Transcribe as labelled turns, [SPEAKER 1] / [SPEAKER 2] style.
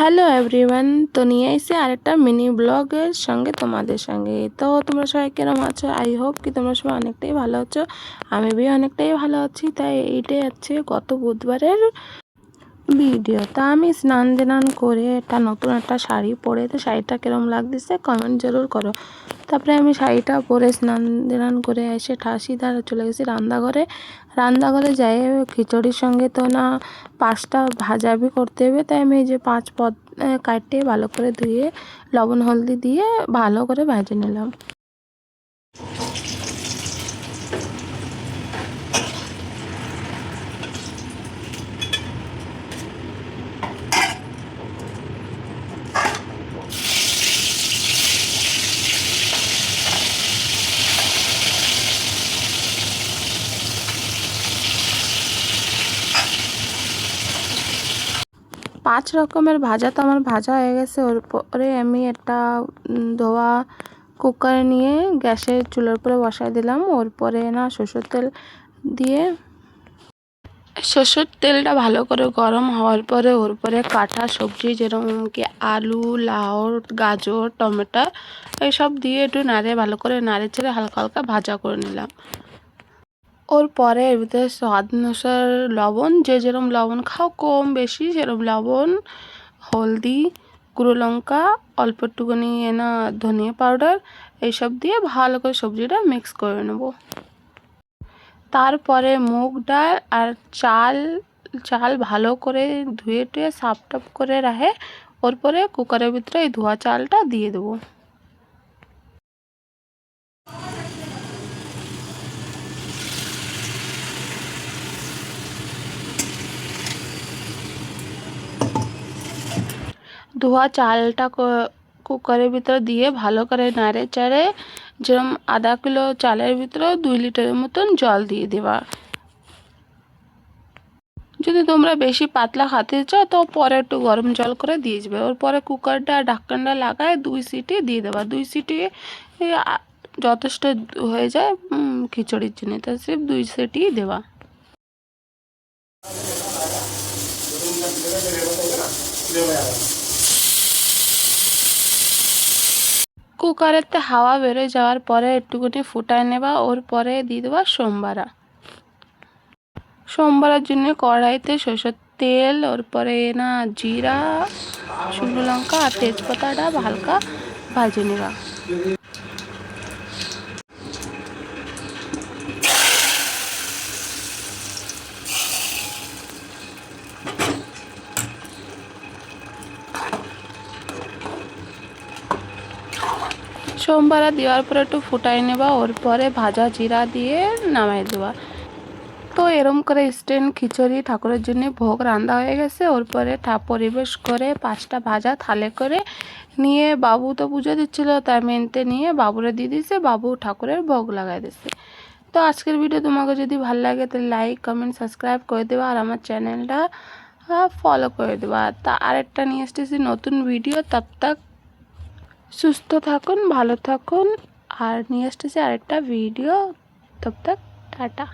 [SPEAKER 1] Hello everyone, তো নিয়ে এসে আরেকটা মিনি ব্লগের সঙ্গে তোমাদের সঙ্গে। তো তোমরা সবাই কেরম আছো? আই হোপ কি তোমরা সবাই অনেকটাই ভালো আছো। আমি भी অনেকটাই ভালো আছি। তাই এইটাই হচ্ছে গত বুধবারের ভিডিও। তা আমি স্নান দান করে একটা নতুন একটা শাড়ি পরে, তো শাড়িটা কিরম লাগতেছে কমেন্ট জরুর করো। তারপরে আমি শাড়িটা পরে স্নান দান করে এসে ঠাসিদার চলে গেছি রান্নাঘরে যাই। খিচুড়ির সঙ্গে তো না 5টা ভাজা भी করতে হবে, তাই আমি এই যে 5 পদ কাটে ভালো করে ধুয়ে লবণ হলদি দিয়ে ভালো করে ভেজে নিলাম। 5 রকমের ভাজা তো আমার ভাজা হয়ে গেছে। ওর পরে আমি একটা ধোয়া কুকার নিয়ে গ্যাসের চুলার উপরে বসাই দিলাম। ওর পরে না সরষের তেল দিয়ে সরষের তেলটা ভালো করে গরম হওয়ার পরে ওর পরে কাটা সবজি যেরকম কি আলু, লাউ, গাজর, টমেটো এইসব দিয়ে একটু ভালো করে নাড়ে চেড়ে হালকা হালকা ভাজা করে নিলাম। ওর পরে এর ভিতরে স্বাদ অনুসার লবণ, যে যেরকম লবণ খাও কম বেশি সেরকম লবণ, হলদি, গুঁড়ো লঙ্কা, অল্প একটুখানি ধনিয়া পাউডার এইসব দিয়ে ভালো করে সবজিটা মিক্স করে নেব। তারপরে মুগ ডাল আর চাল ভালো করে ধুয়ে টুয়ে সাফ টাফ করে রাখে। ওর পরে কুকারের ভিতরে এই ধোয়া চালটা দিয়ে দেবো। ধোয়া চালটা কুকারের ভিতরে দিয়ে ভালো করে নাড়ে চাড়ে যেরকম আধা কিলো চালের ভিতরে 2 লিটারের মতন জল দিয়ে দেবা। যদি তোমরা বেশি পাতলা খেতে চাও তো পরে একটু গরম জল করে দিয়ে যাবে। ওর পরে কুকারটা ঢাকনাটা লাগায় 2 সিটি দিয়ে দেবা। 2 সিটি যথেষ্ট হয়ে যায় খিচুড়ির জন্য, তো সির্ফ 2 সিটি দেবা। কুকারেতে হাওয়া বেরোয় যাওয়ার পরে একটুখানি ফুটায় নেবা। ওর পরে দিয়ে দেবা সোমবারের জন্য কড়াইতে সরষের তেল, ওর পরে জিরা, শুকনো লঙ্কা আর তেজপাতাটা হালকা ভাজে নেবা। সোমবারে দেওয়ার পরে একটু ফুটাই নেবা। ওর পরে ভাজা জিরা দিয়ে নামাই দেবা। তো এরম করে ইনস্ট্যান্ট খিচুড়ি ঠাকুরের জন্য ভোগ রান্না হয়ে গেছে। ওর পরে পরিবেশ করে 5টা ভাজা থালে করে নিয়ে বাবু তো পুজো দিচ্ছিলো, তাই মেনতে নিয়ে বাবুরে দিয়ে দিয়েছে। বাবু ঠাকুরের ভোগ লাগাই দিচ্ছে। তো আজকের ভিডিও তোমাকে যদি ভালো লাগে তাহলে লাইক কমেন্ট সাবস্ক্রাইব করে দেবা আর আমার চ্যানেলটা ফলো করে দেবা। তা আরেকটা নিয়ে এসেছি নতুন ভিডিও। তব সুস্থ থাকুন, ভালো থাকুন। আর নিয়ে এসেছি আরেকটা ভিডিও। তব টাটা।